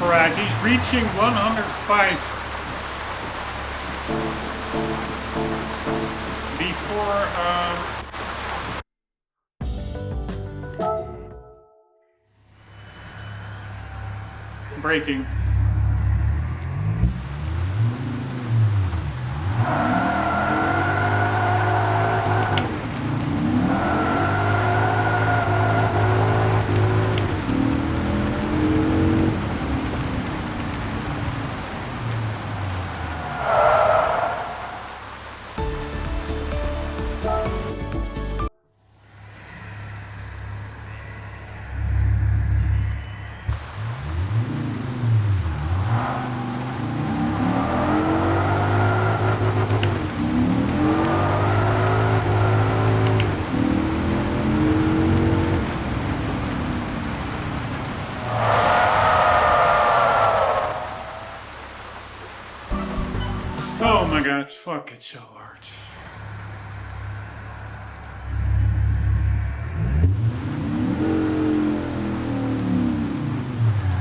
Alright, he's reaching 105 before braking. Oh my god, fuck, it's so hard.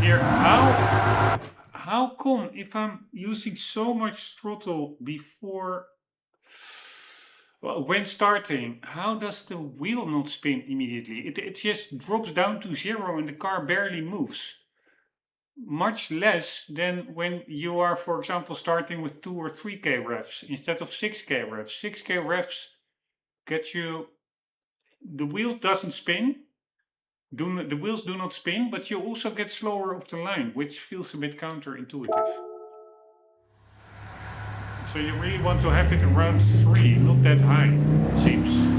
Here, how come if I'm using so much throttle before, well, when starting, how does the wheel not spin immediately? It just drops down to 0 and the car barely moves. Much less than when you are, for example, starting with 2 or 3k revs instead of 6k revs. 6k revs get you, the wheel doesn't spin, the wheels do not spin, but you also get slower off the line, which feels a bit counterintuitive. So you really want to have it around 3, not that high, it seems.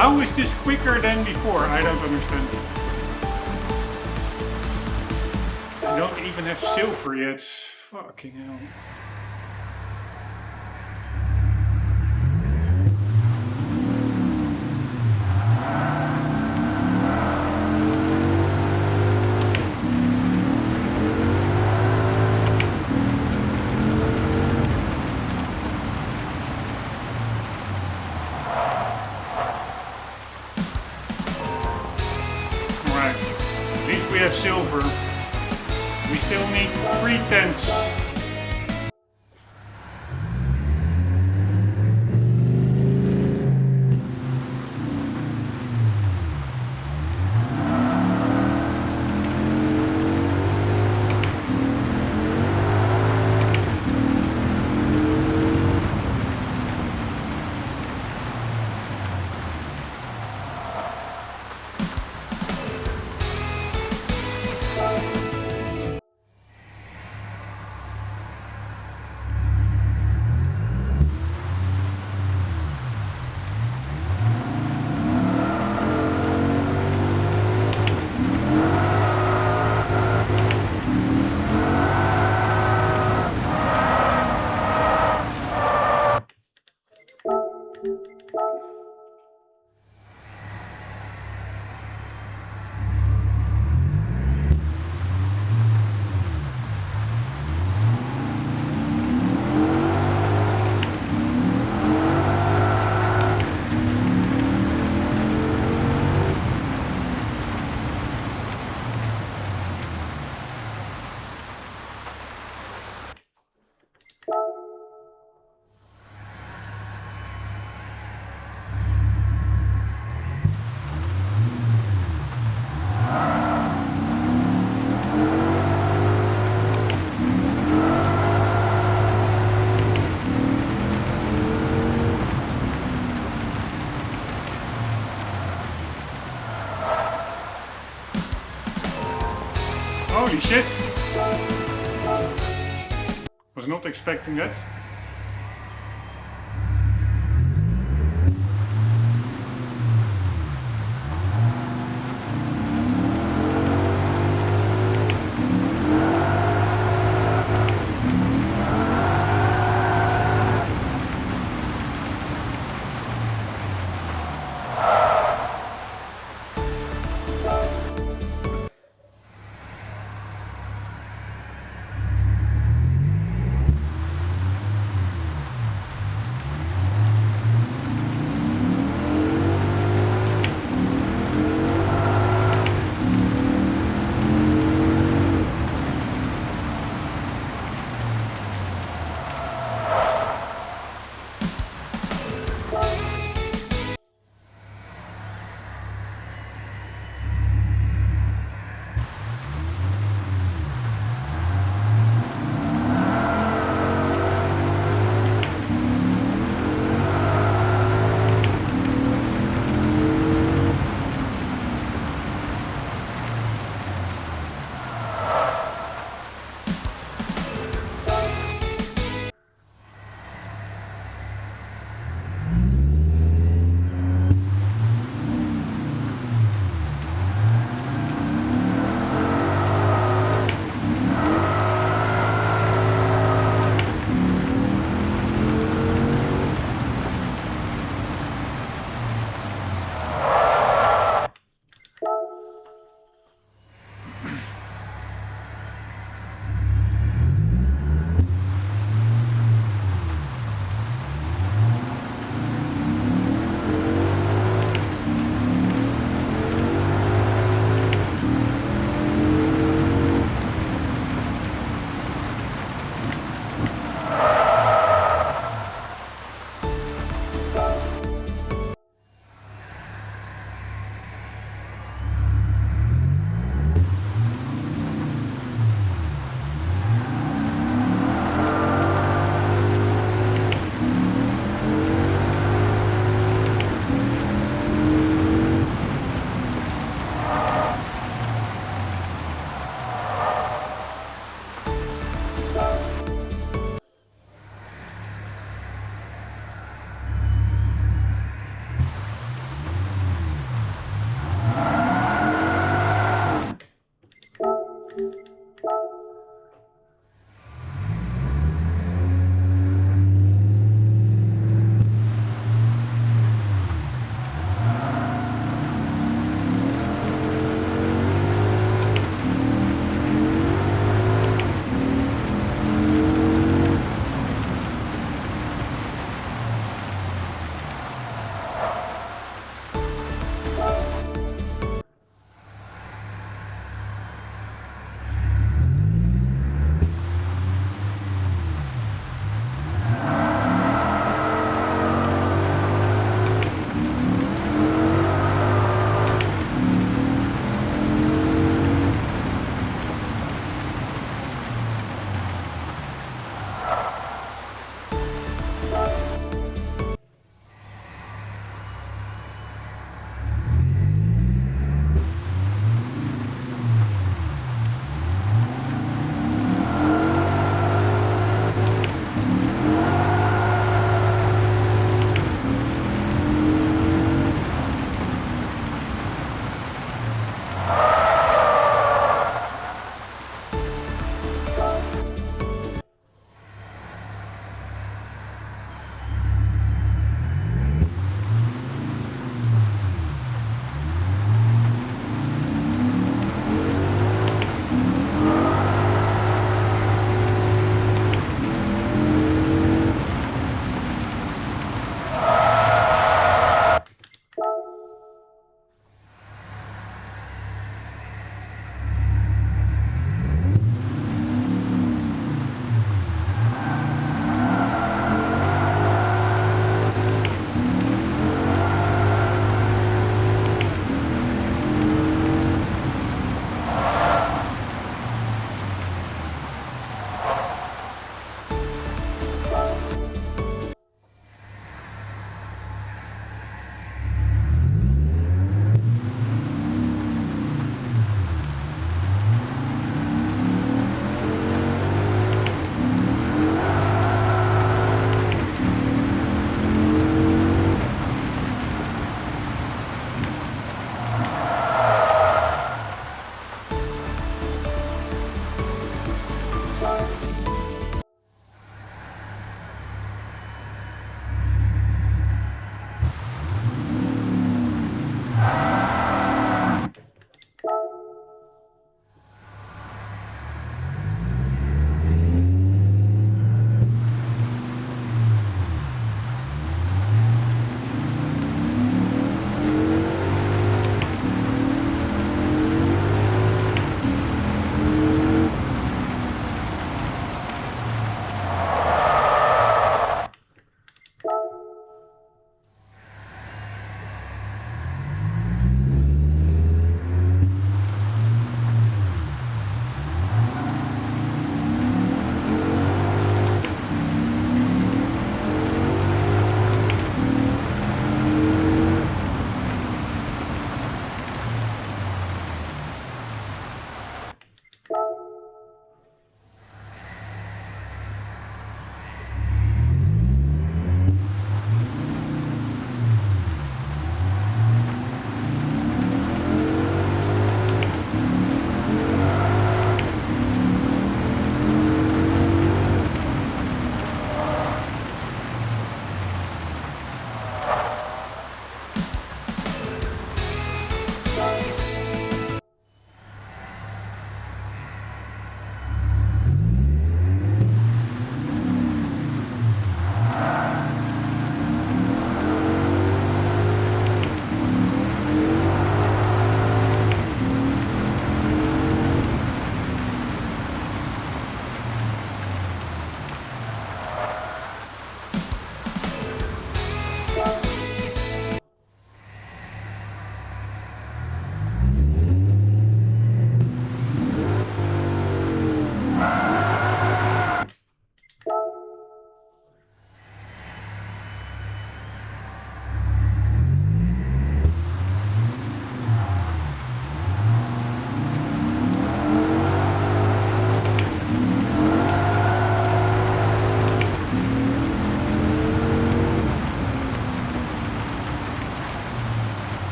How is this quicker than before? I don't understand. I don't even have silver yet. Fucking hell. We have silver. We still need 3/10. Holy shit! Was not expecting that.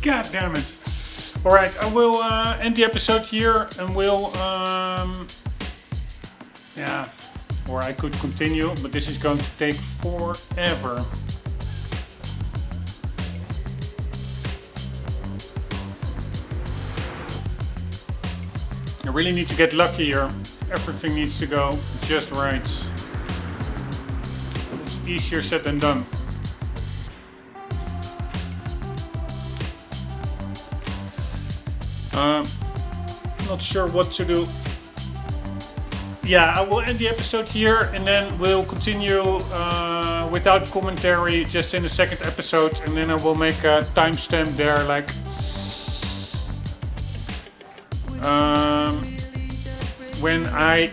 God damn it. Alright, I will end the episode here and we'll, yeah, or I could continue, but this is going to take forever. I really need to get lucky here. Everything needs to go just right. It's easier said than done. Not sure what to do. Yeah, I will end the episode here and then we'll continue without commentary just in the second episode, and then I will make a timestamp there, like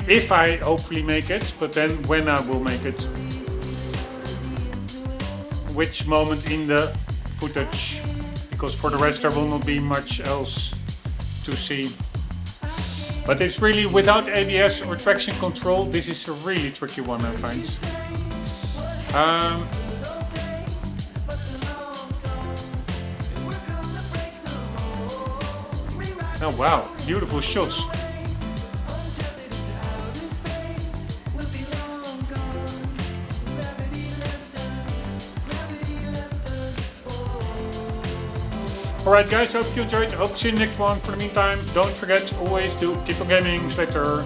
if I hopefully make it, but then when I will make it, which moment in the footage, because for the rest there will not be much else to see. But it's really without ABS or traction control, this is a really tricky one, I find. Oh wow, beautiful shots. Alright guys, hope you enjoyed. Hope to see you in the next one. For the meantime, don't forget, always do keep on gaming. See you later.